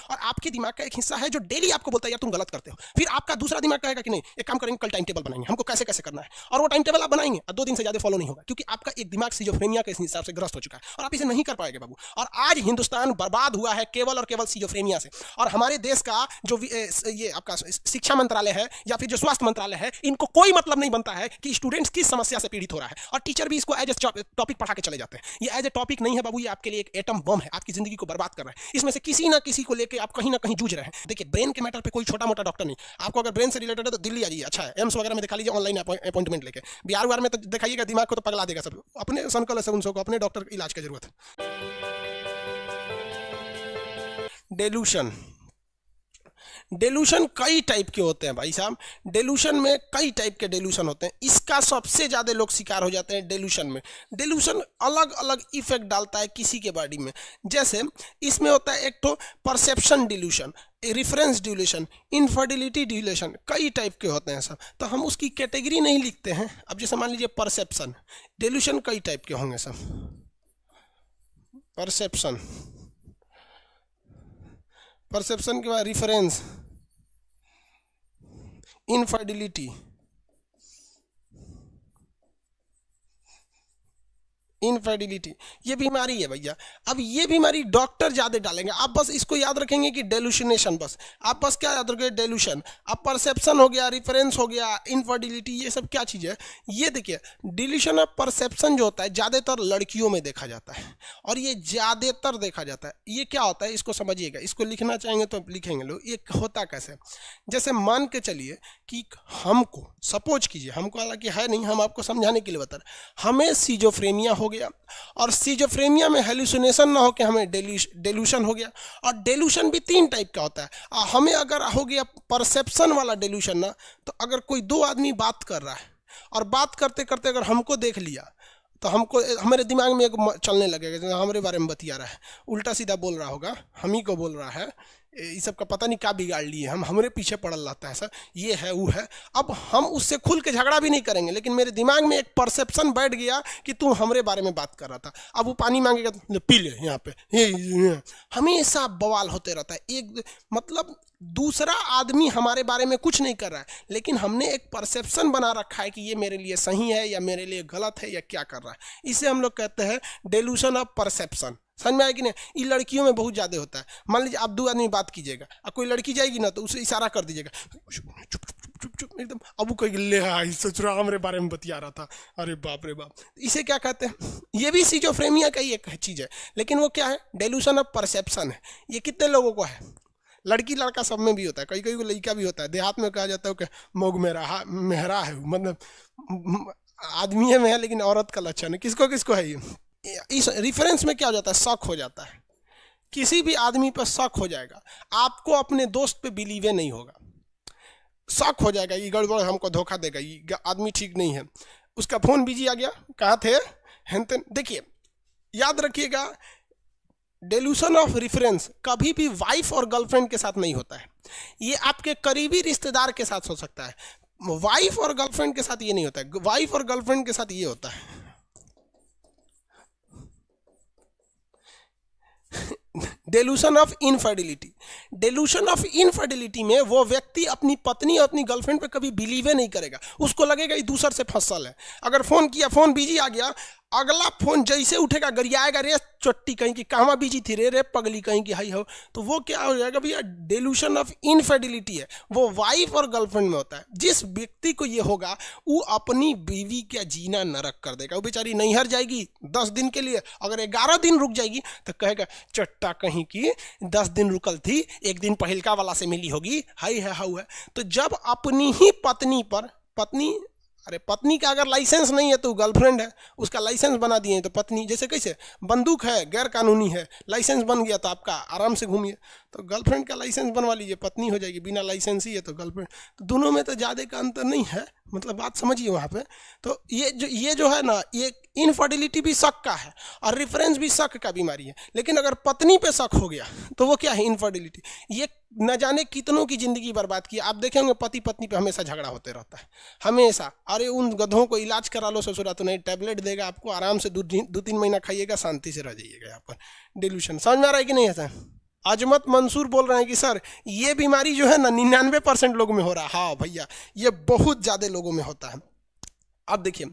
और आपके दिमाग का एक हिस्सा है जो डेली आपको बोलता है यार तुम गलत करते हो। फिर आपका दूसरा दिमाग कहेगा कि नहीं एक काम करेंगे, कल टाइम टेबल बनाएंगे, हमको कैसे कैसे करना है, और वो टाइम टेबल आप बनाएंगे और 2 दिन से ज्यादा फॉलो नहीं होगा, क्योंकि आपका एक दिमाग सिजोफ्रेनिया के हिसाब से ग्रस्त हो चुका है और आप इसे नहीं कर पाएंगे बाबू। और आज हिंदुस्तान बर्बाद हुआ है केवल और केवल सिजोफ्रेनिया से। और हमारे देश का जो ये आपका शिक्षा मंत्रालय है या फिर जो स्वास्थ्य मंत्रालय है, इनको कोई मतलब नहीं बनता है कि स्टूडेंट्स किस समस्या से पीड़ित हो रहा है, और टीचर भी इसको एज ए टॉपिक पढ़ा के चले जाते हैं। ये एज ए टॉपिक नहीं है बाबू, ये आपके लिए एक एटम बम है, आपकी जिंदगी को बर्बाद कर रहा है। इसमें से किसी ना किसी को लेकर आप कहीं ना कहीं जूझ रहे हैं। देखिए ब्रेन के मैटर पे कोई छोटा मोटा डॉक्टर नहीं, आपको अगर ब्रेन से रिलेटेड है तो दिल्ली आ जाइए, अच्छा है एम्स वगैरह में दिखा लीजिए ऑनलाइन अपॉइंटमेंट लेके। बिहार में तो दिखाइएगा, दिमाग को तो पगला देगा सब, अपने संकल है उनको अपने डॉक्टर के इलाज की जरूरत है। डेलूशन, डेलूशन कई टाइप के होते हैं भाई साहब, डेलूशन में कई टाइप के डेलूशन होते हैं। इसका सबसे ज़्यादा लोग शिकार हो जाते हैं डेलूशन में। डेलूशन अलग अलग इफेक्ट डालता है किसी के बॉडी में। जैसे इसमें होता है एक तो perception delusion, reference delusion, infertility delusion, कई टाइप के होते हैं सब। तो हम उसकी कैटेगरी नहीं लिखते हैं। अब जैसे मान लीजिए परसेप्शन डिल्यूशन कई टाइप के होंगे सब। परसेप्शन, परसेप्शन के बाद रिफरेंस, इनफर्टिलिटी, इनफर्टिलिटी, ये बीमारी है भैया। अब ये बीमारी डॉक्टर ज्यादा डालेंगे, आप बस इसको याद रखेंगे कि डेलूशनेशन, बस आप बस क्या याद रखेंगे, डेलूशन। अब परसेप्शन हो गया, रिफरेंस हो गया, इनफर्टिलिटी, ये सब क्या चीज़ है। ये देखिए डिल्यूशन ऑफ परसेप्शन जो होता है ज़्यादातर लड़कियों में देखा जाता है, और ये ज़्यादातर देखा जाता है। ये क्या होता है इसको समझिएगा, इसको लिखना चाहेंगे तो लिखेंगे लोग। ये होता कैसे, जैसे मान के चलिए कि हमको, सपोज कीजिए, हमको हालांकि है नहीं, हम आपको समझाने के लिए बता रहे, हमें सिजोफ्रेनिया हो गया, और सिजोफ्रेनिया में हेलुसिनेशन ना हो के हमें डेलूशन हो गया। और डेलूशन भी 3 टाइप का होता है। हमें अगर हो गया परसेप्शन वाला डेलूशन ना, तो अगर कोई 2 आदमी बात कर रहा है और बात करते करते अगर हमको देख लिया, तो हमको हमारे दिमाग में एक चलने लगेगा जैसे हमारे बारे में बतिया रहा है, उल्टा सीधा बोल रहा होगा, हम ही को बोल रहा है, ये सब का पता नहीं क्या बिगाड़ लिए, हम हमारे पीछे पड़ल रहता है सर, ये है वो है। अब हम उससे खुल के झगड़ा भी नहीं करेंगे, लेकिन मेरे दिमाग में एक परसेप्शन बैठ गया कि तू हमारे बारे में बात कर रहा था। अब वो पानी मांगेगा तो पी ले, यहाँ पे हमेशा बवाल होते रहता है। एक मतलब दूसरा आदमी हमारे बारे में कुछ नहीं कर रहा है, लेकिन हमने एक परसेप्शन बना रखा है कि ये मेरे लिए सही है या मेरे लिए गलत है या क्या कर रहा है। इसे हम लोग कहते हैं डेलूशन ऑफ परसेप्शन। समझ में आया कि नहीं। ये लड़कियों में बहुत ज़्यादा होता है। मान लीजिए आप 2 आदमी बात कीजिएगा, अब कोई लड़की जाएगी ना तो उसे इशारा कर दीजिएगा, चुप चुप चुप चुप एकदम। अब वो कहेगी ले आई ससुरा हमारे बारे में बतिया रहा था, अरे बाप रे बाप। इसे क्या कहते हैं, ये भी सिजोफ्रेनिया का ही एक चीज़ है, लेकिन वो क्या है, डेलूशन ऑफ परसेप्शन है। ये कितने लोगों को है, लड़की लड़का सब में भी होता है, कई कई को लड़का भी होता है। देहात में कहा जाता है कि मोग मेहरा है, मतलब आदमी में है लेकिन औरत का लक्षण है। किसको किसको है ये। इस रिफरेंस में क्या हो जाता है, शक हो जाता है, किसी भी आदमी पर शक हो जाएगा, आपको अपने दोस्त पे बिलीव नहीं होगा, शक हो जाएगा, ये गड़बड़ हमको धोखा देगा, ये आदमी ठीक नहीं है। उसका फोन बिजी आ गया, कहाँ थे हेनतेन। देखिए याद रखिएगा, डेलूशन ऑफ रेफरेंस कभी भी वाइफ और गर्लफ्रेंड के साथ नहीं होता है, ये आपके करीबी रिश्तेदार के साथ हो सकता है। वाइफ और गर्लफ्रेंड के साथ ये नहीं होता है। वाइफ और गर्लफ्रेंड के साथ ये होता है डेलूशन ऑफ इनफर्टिलिटी। डेलूशन ऑफ इनफर्टिलिटी में वो व्यक्ति अपनी पत्नी और अपनी गर्लफ्रेंड पे कभी बिलीव नहीं करेगा, उसको लगेगा ये दूसर से फसल है। अगर फोन किया, फोन बिजी आ गया, अगला फोन जैसे उठेगा गरियाएगा, रे चट्टी कहीं की कहाँ बिजी थी रे पगली कहीं की हाई हो। तो वो क्या हो जाएगा भैया, डेलूशन ऑफ इनफर्टिलिटी है, वो वाइफ और गर्लफ्रेंड में होता है। जिस व्यक्ति को ये होगा वो अपनी बीवी का जीना नरक कर देगा। वो बेचारी नैहर जाएगी 10 दिन के लिए, अगर 11 दिन रुक जाएगी तो कहेगा चट्टा कहीं की 10 दिन रुकल थी, 1 दिन पहिलका वाला से मिली होगी, हाई है हाउ है। तो जब अपनी ही पत्नी पर, पत्नी का अगर लाइसेंस नहीं है तो गर्लफ्रेंड है, उसका लाइसेंस बना दिए तो पत्नी। जैसे कैसे बंदूक है, गैर कानूनी है, लाइसेंस बन गया तो आपका आराम से घूमिए। तो गर्लफ्रेंड का लाइसेंस बनवा लीजिए, पत्नी हो जाएगी, बिना लाइसेंस ही है तो गर्लफ्रेंड। तो दोनों में तो ज़्यादा का अंतर नहीं है, मतलब बात समझिए वहाँ पे। तो ये जो है ना, ये इनफर्टिलिटी भी शक का है और रेफरेंस भी शक का बीमारी है। लेकिन अगर पत्नी पे शक हो गया तो वो क्या है, इनफर्टिलिटी। ये न जाने कितनों की जिंदगी बर्बाद की। आप देखेंगे पति पत्नी पे हमेशा झगड़ा होते रहता है, हमेशा। अरे उन गधों को इलाज करा लो ससुरा, तो नहीं टैबलेट देगा आपको, आराम से 2-3 महीना खाइएगा, शांति से रह जाइएगा। यहाँ पर डिल्यूशन समझ में आ रहा है कि नहीं ऐसा। अजमत मंसूर बोल रहे हैं कि सर ये बीमारी जो है ना 99% लोगों में हो रहा है। हाँ भैया, ये बहुत ज्यादा लोगों में होता है। अब देखिए,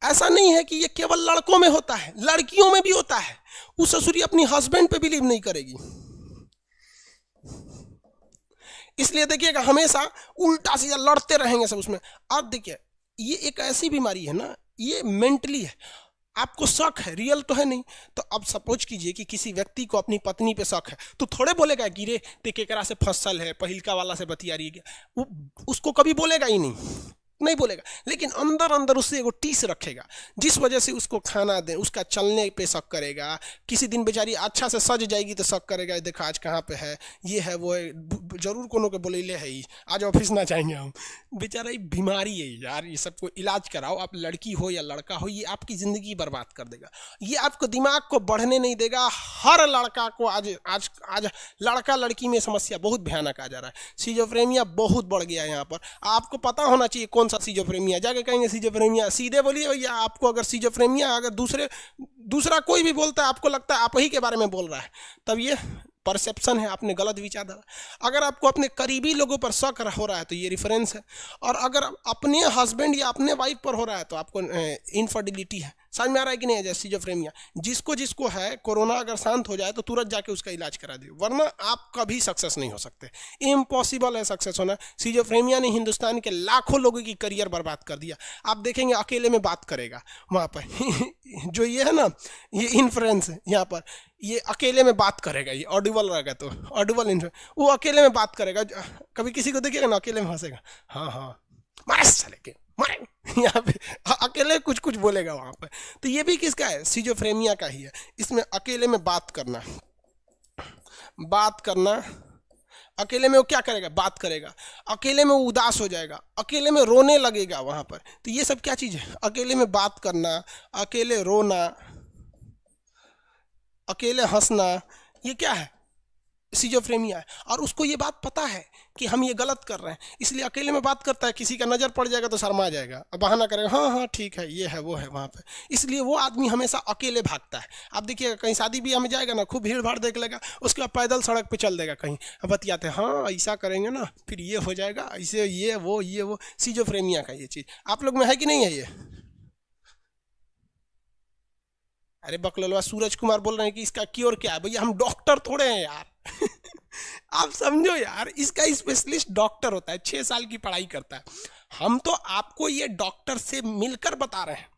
ऐसा नहीं है कि ये केवल लड़कों में होता है, लड़कियों में भी होता है। उस ससुरी अपनी हस्बैंड पे बिलीव नहीं करेगी, इसलिए देखिएगा हमेशा उल्टा सीधा लड़ते रहेंगे सब उसमें। अब देखिए, ये एक ऐसी बीमारी है ना, ये मेंटली है। आपको शक है, रियल तो है नहीं। तो अब सपोज कीजिए कि किसी व्यक्ति को अपनी पत्नी पे शक है, तो थोड़े बोलेगा कि रे ते केकरा से फसल है, पहिलका वाला से बतिया रही है, वो उसको कभी बोलेगा ही नहीं बोलेगा। लेकिन अंदर अंदर उससे एगो टीस रखेगा, जिस वजह से उसको खाना दे, उसका चलने पे शक करेगा। किसी दिन बेचारी अच्छा से सज जाएगी तो शक करेगा, देखा आज कहाँ पे है, ये है वो है, जरूर कोनो के बोले है ही, आज ऑफिस ना जाएंगे हम। बेचारा ये बीमारी है यार, ये सबको इलाज कराओ। आप लड़की हो या लड़का हो, ये आपकी जिंदगी बर्बाद कर देगा, ये आपको दिमाग को बढ़ने नहीं देगा। हर लड़का को आज आज आज लड़का लड़की में समस्या बहुत भयानक आ जा रहा है। सिजोफ्रेनिया बहुत बढ़ गया है यहाँ पर। आपको पता होना चाहिए कौन सा सिजोफ्रेनिया। जाके कहेंगे सिजोफ्रेनिया, सीधे बोलिए भैया। आपको अगर सिजोफ्रेनिया अगर दूसरा कोई भी बोलता है, आपको लगता है आप ही के बारे में बोल रहा है, तब ये परसेप्शन है, आपने गलत विचारधारा। अगर आपको अपने करीबी लोगों पर शक हो रहा है तो ये रेफरेंस है। और अगर अपने हस्बैंड या अपने वाइफ पर हो रहा है तो आपको इनफर्टिलिटी है। समझ में आ रहा है कि नहीं? जैसे सिजोफ्रेनिया जिसको है, कोरोना अगर शांत हो जाए तो तुरंत जाके उसका इलाज करा दे, वरना आप कभी सक्सेस नहीं हो सकते। इम्पॉसिबल है सक्सेस होना। सिजोफ्रेनिया ने हिंदुस्तान के लाखों लोगों की करियर बर्बाद कर दिया। आप देखेंगे अकेले में बात करेगा वहाँ पर जो ये है ना, ये इन्फ्लुएंस है यहाँ पर, ये अकेले में बात करेगा, ये ऑडिबल रहेगा तो ऑडिबल इन्फ्लुएंस, वो अकेले में बात करेगा। कभी किसी को देखिएगा ना अकेले में हंसेगा, हाँ हाँ मारे साले के मारे, यहाँ पे अकेले कुछ कुछ बोलेगा वहाँ पर। तो ये भी किसका है? सिजोफ्रेनिया का ही है। इसमें अकेले में बात करना, अकेले में वो क्या करेगा? बात करेगा। अकेले में वो उदास हो जाएगा, अकेले में रोने लगेगा वहाँ पर। तो ये सब क्या चीज़ है? अकेले में बात करना, अकेले रोना, अकेले हंसना, ये क्या है? सिजोफ्रेनिया है। और उसको ये बात पता है कि हम ये गलत कर रहे हैं, इसलिए अकेले में बात करता है। किसी का नज़र पड़ जाएगा तो शर्मा जाएगा, बहाना करेगा, हाँ हाँ ठीक है, ये है वो है वहाँ पे। इसलिए वो आदमी हमेशा अकेले भागता है। आप देखिएगा कहीं शादी ब्याह में जाएगा ना, खूब भीड़ भाड़ देख लेगा, उसके बाद पैदल सड़क पे चल देगा कहीं, बतियाते हैं हाँ ऐसा करेंगे ना फिर ये हो जाएगा, ऐसे ये वो सिजोफ्रेनिया का ये चीज़ आप लोग में है कि नहीं है ये? अरे बकलवा सूरज कुमार बोल रहे हैं कि इसका क्योर क्या है। भैया हम डॉक्टर थोड़े हैं यार आप समझो यार, इसका स्पेशलिस्ट डॉक्टर होता है, 6 साल की पढ़ाई करता है। हम तो आपको ये डॉक्टर से मिलकर बता रहे हैं।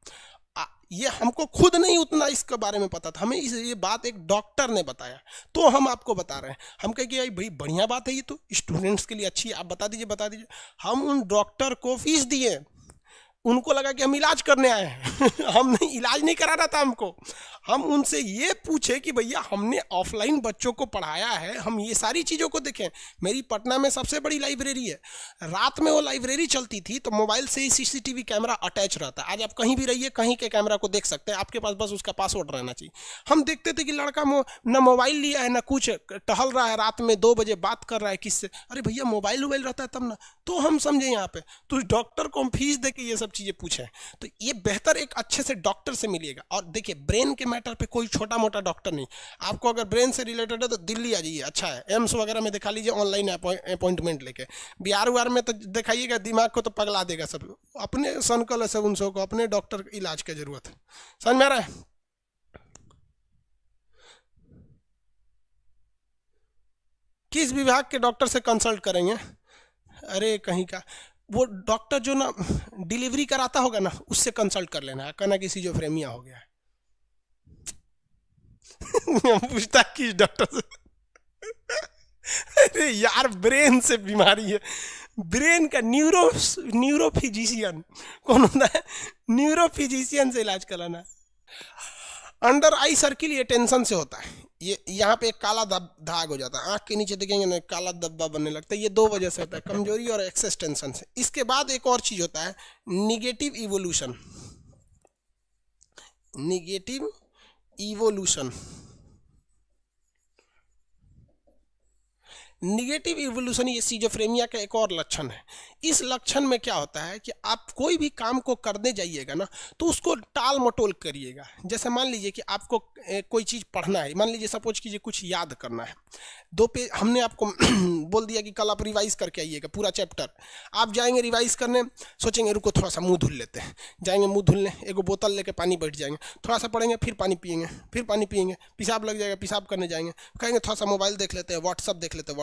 ये हमको खुद नहीं उतना इसके बारे में पता था, हमें ये बात एक डॉक्टर ने बताया तो हम आपको बता रहे हैं। हम कहे कि भाई बढ़िया बात है, ये तो स्टूडेंट्स के लिए अच्छी है, आप बता दीजिए। हम उन डॉक्टर को फीस दिए, उनको लगा कि हम इलाज करने आए हैं हम नहीं, इलाज नहीं करा रहा था हमको। हम उनसे ये पूछे कि भैया हमने ऑफलाइन बच्चों को पढ़ाया है, हम ये सारी चीज़ों को देखें। मेरी पटना में सबसे बड़ी लाइब्रेरी है, रात में वो लाइब्रेरी चलती थी तो मोबाइल से ही सीसीटीवी कैमरा अटैच रहता है। आज आप कहीं भी रहिए, कहीं के कैमरा को देख सकते हैं, आपके पास बस उसका पासवर्ड रहना चाहिए। हम देखते थे कि लड़का ना मोबाइल लिया है ना कुछ, टहल रहा है रात में 2 बजे, बात कर रहा है किससे। अरे भैया मोबाइल रहता है तब ना, तो हम समझे यहाँ पे तो डॉक्टर को हम फीस दे के ये सब चीज़ें पूछें। तो ये बेहतर एक अच्छे से डॉक्टर से मिलिएगा। और देखिए ब्रेन के मैटर पे कोई छोटा मोटा डॉक्टर नहीं, आपको अगर ब्रेन से रिलेटेड है तो दिल्ली आ जाइए, अच्छा है, एम्स वगैरह में दिखा लीजिए ऑनलाइन अपॉइंटमेंट लेके। बिहार में तो दिखाइएगा, दिमाग को तो पगला देगा सब। अपने सनकल है सब, उन को अपने डॉक्टर इलाज की जरूरत है। समझ में आ रहा है? किस विभाग के डॉक्टर से कंसल्ट करेंगे? अरे कहीं का वो डॉक्टर जो ना डिलीवरी कराता होगा ना, उससे कंसल्ट कर लेना है, कहना कि सिजोफ्रेनिया हो गया है हम पूछता किस डॉक्टर से अरे यार ब्रेन से बीमारी है, ब्रेन का न्यूरोफिजिशियन कौन होता है? न्यूरोफिजिशियन से इलाज कराना है। अंडर आई सर्किल ये टेंशन से होता है, ये यहाँ पे एक काला दाग हो जाता है, आंख के नीचे देखेंगे ना काला धब्बा बनने लगता है, ये 2 वजह से होता है, कमजोरी और एक्सेस टेंशन से। इसके बाद एक और चीज होता है negative evolution. Negative evolution negative evolution ये सिजोफ्रेनिया का एक और लक्षण है। इस लक्षण में क्या होता है कि आप कोई भी काम को करने जाइएगा ना तो उसको टाल मटोल करिएगा। जैसे मान लीजिए कि आपको कोई चीज़ पढ़ना है, मान लीजिए सपोज कीजिए कुछ याद करना है, 2 पेज हमने आपको बोल दिया कि कल आप रिवाइज करके आइएगा पूरा चैप्टर। आप जाएंगे रिवाइज करने, सोचेंगे रुको थोड़ा सा मुंह धुल लेते हैं, जाएंगे मुंह धुलने, एगो बोतल लेके पानी बैठ जाएंगे, थोड़ा सा पढ़ेंगे, फिर पानी पिएंगे, फिर पानी पिएंगे, पेशाब लग जाएगा, पेशाब करने जाएंगे, कहेंगे थोड़ा सा मोबाइल देख लेते हैं, व्हाट्सअप देख लेते हैं,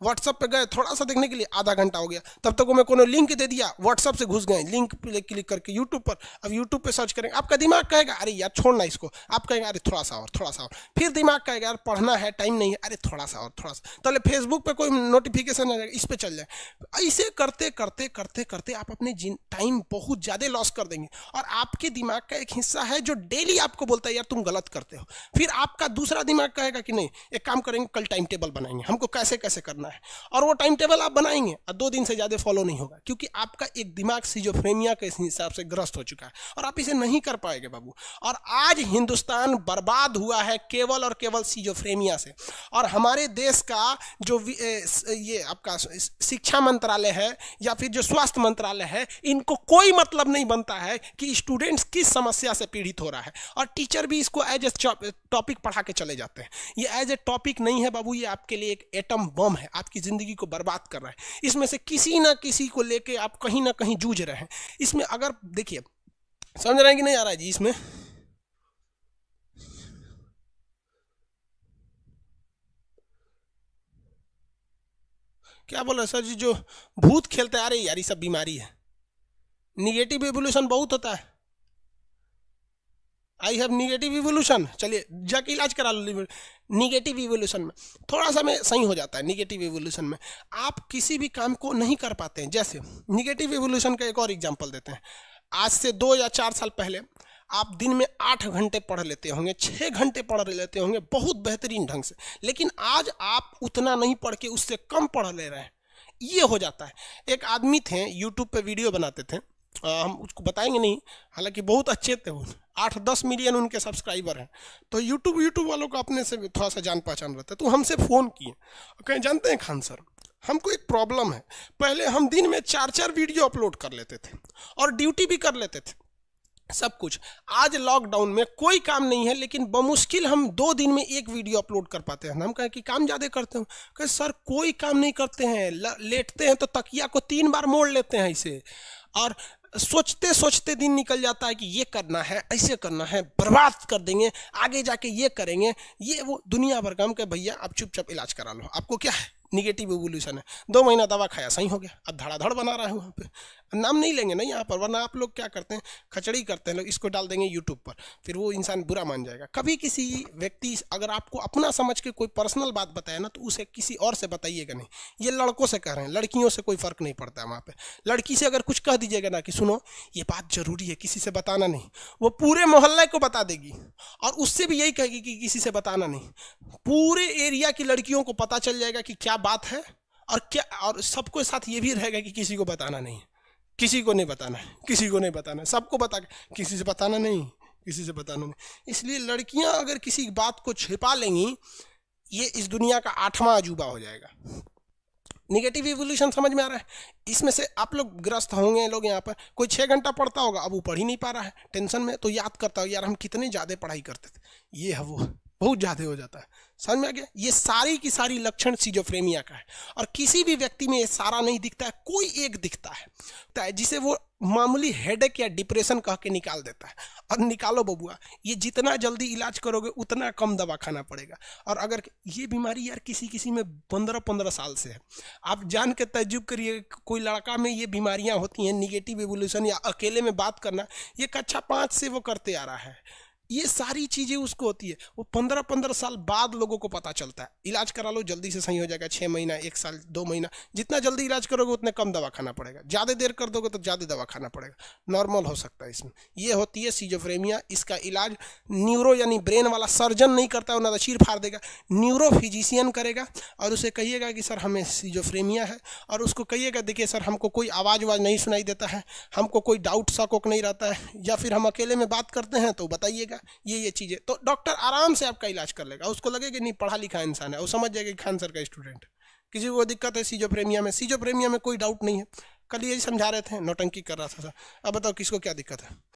व्हाट्सअप पे गए, थोड़ा सा देखने के लिए आधा घंटा हो गया, तब तक मैं कोनो लिंक दे दिया, व्हाट्सअप से घुस गए, लिंक पे क्लिक करके यूट्यूब पर, अब यूट्यूब पे सर्च करेंगे, आपका दिमाग कहेगा अरे यार छोड़ना इसको, आप कहेंगे अरे थोड़ा सा और, फिर दिमाग कहेगा यार पढ़ना है, टाइम नहीं है, अरे थोड़ा सा और, तो फेसबुक पे कोई नोटिफिकेशन आ जाएगा, इस पे चल जाए। ऐसे करते करते करते करते आप अपने टाइम बहुत ज़्यादा लॉस कर देंगे। और आपके दिमाग का एक हिस्सा है जो डेली आपको बोलता है यार तुम गलत करते हो, फिर आपका दूसरा दिमाग कहेगा कि नहीं एक काम करेंगे, कल टाइम टेबल बनाएंगे, हमको कैसे कैसे करना है, और वो टाइम टेबल आप बनाएंगे और 2 दिन से ज़्यादा फॉलो नहीं होगा, क्योंकि आपका एक दिमाग सिजोफ्रेनिया के हिसाब से ग्रस्त हो चुका है और आप इसे नहीं कर पाएंगे बाबू। और आज हिंदुस्तान बर्बाद हुआ है केवल और केवल सिजोफ्रेनिया से। और हमारे देश का जो ये आपका शिक्षा मंत्रालय है या फिर जो स्वास्थ्य मंत्रालय है, इनको कोई मतलब नहीं बनता है कि स्टूडेंट्स किस समस्या से पीड़ित हो रहा है, और टीचर भी इसको एज ए टॉपिक पढ़ा के चले जाते हैं। ये एज ए टॉपिक नहीं है बाबू, ये आपके लिए एक एटम बम है, आपकी ज़िंदगी को बर्बाद कर रहा है। इसमें से किसी ना किसी को लेके आप कहीं ना कहीं जूझ रहे हैं। इसमें अगर देखिए समझ रहे हैं कि नहीं आ रहा है जी, इसमें क्या बोल रहे सर जी, जो भूत खेलते आ रहे यार ये सब बीमारी है। निगेटिव इवोल्यूशन बहुत होता है, आई हैव निगेटिव इवोल्यूशन, चलिए जाके इलाज करा लो। निगेटिव इवोल्यूशन में थोड़ा सा में सही हो जाता है। निगेटिव इवोल्यूशन में आप किसी भी काम को नहीं कर पाते हैं। जैसे निगेटिव इवोल्यूशन का एक और एग्जांपल देते हैं। आज से 2 या 4 साल पहले आप दिन में 8 घंटे पढ़ लेते होंगे, 6 घंटे पढ़ लेते होंगे बहुत बेहतरीन ढंग से, लेकिन आज आप उतना नहीं पढ़ के उससे कम पढ़ ले रहे हैं। ये हो जाता है। एक आदमी थे यूट्यूब पे वीडियो बनाते थे, हम उसको बताएंगे नहीं, हालांकि बहुत अच्छे थे वो, 8-10 मिलियन उनके सब्सक्राइबर हैं। तो यूट्यूब वालों को अपने से थोड़ा सा जान पहचान रहता है, तो हमसे फ़ोन किए, कहें जानते हैं खान सर हमको एक प्रॉब्लम है, पहले हम दिन में 4-4 वीडियो अपलोड कर लेते थे और ड्यूटी भी कर लेते थे सब कुछ। आज लॉकडाउन में कोई काम नहीं है, लेकिन बमुश्किल हम 2 दिन में 1 वीडियो अपलोड कर पाते हैं। हम कहें कि काम ज़्यादा करते हो, कहे सर कोई काम नहीं करते हैं, लेटते हैं तो तकिया को 3 बार मोड़ लेते हैं इसे, और सोचते सोचते दिन निकल जाता है कि ये करना है, ऐसे करना है, बर्बाद कर देंगे, आगे जाके ये करेंगे, ये वो दुनिया भर काम के। भैया आप चुपचाप इलाज करा लो, आपको क्या है निगेटिव इवोल्यूशन है। 2 महीना दवा खाया सही हो गया, अब धड़ाधड़ बना रहा है वहाँ पे। नाम नहीं लेंगे ना यहाँ पर, वरना आप लोग क्या करते हैं खचड़ी करते हैं लोग, इसको डाल देंगे यूट्यूब पर, फिर वो इंसान बुरा मान जाएगा। कभी किसी व्यक्ति अगर आपको अपना समझ के कोई पर्सनल बात बताए ना तो उसे किसी और से बताइएगा नहीं। ये लड़कों से कह रहे हैं, लड़कियों से कोई फ़र्क नहीं पड़ता है वहाँ पर। लड़की से अगर कुछ कह दीजिएगा ना कि सुनो ये बात ज़रूरी है, किसी से बताना नहीं, वो पूरे मोहल्ले को बता देगी, और उससे भी यही कहेगी कि किसी से बताना नहीं। पूरे एरिया की लड़कियों को पता चल जाएगा कि क्या बात है, और क्या, और सबको साथ ये भी रहेगा कि किसी को बताना नहीं, किसी को नहीं बताना है, किसी को नहीं बताना है, सबको बता, किसी से बताना नहीं, किसी से बताना नहीं। इसलिए लड़कियां अगर किसी बात को छिपा लेंगी, ये इस दुनिया का 8वां अजूबा हो जाएगा। निगेटिव इवोल्यूशन समझ में आ रहा है? इसमें से आप लोग ग्रस्त होंगे। लोग यहाँ पर कोई 6 घंटा पढ़ता होगा, अब वो पढ़ ही नहीं पा रहा है टेंशन में, तो याद करता होगा यार हम कितने ज़्यादा पढ़ाई करते थे, ये है वो बहुत ज़्यादा हो जाता है। समझ में आ गया? ये सारी की सारी लक्षण सिजोफ्रेनिया का है, और किसी भी व्यक्ति में ये सारा नहीं दिखता है, कोई एक दिखता है जिसे वो मामूली हेडेक या डिप्रेशन कह के निकाल देता है। और निकालो बबुआ, ये जितना जल्दी इलाज करोगे उतना कम दवा खाना पड़ेगा। और अगर ये बीमारी यार किसी में 15-15 साल से है, आप जान के तजुब करिए, कोई लड़का में ये बीमारियां होती हैं निगेटिव इवोल्यूशन या अकेले में बात करना, ये कक्षा 5 से वो करते आ रहा है। ये सारी चीज़ें उसको होती है, वो 15-15 साल बाद लोगों को पता चलता है। इलाज करा लो जल्दी से सही हो जाएगा, 6 महीना, 1 साल, 2 महीना, जितना जल्दी इलाज करोगे उतने कम दवा खाना पड़ेगा। ज़्यादा देर कर दोगे तो ज़्यादा दवा खाना पड़ेगा, नॉर्मल हो सकता है इसमें। ये होती है सिजोफ्रेनिया। इसका इलाज न्यूरो यानी ब्रेन वाला सर्जन नहीं करता है, वो ना चीर फाड़ देगा, न्यूरो फिजिशियन करेगा। और उसे कहिएगा कि सर हमें सिजोफ्रेनिया है, और उसको कहिएगा देखिए सर हमको कोई आवाज़ नहीं सुनाई देता है, हमको कोई डाउट शक नहीं रहता है, या फिर हम अकेले में बात करते हैं तो बताइएगा ये चीज़ें, तो डॉक्टर आराम से आपका इलाज कर लेगा। उसको लगेगा नहीं पढ़ा लिखा इंसान है, वो समझ जाएगा कि खान सर का स्टूडेंट। किसी को दिक्कत है सीजोफ्रेनिया में, सीजोफ्रेनिया में कोई डाउट नहीं है, कल यही समझा रहे थे, नौटंकी कर रहा था सर। अब बताओ किसको क्या दिक्कत है।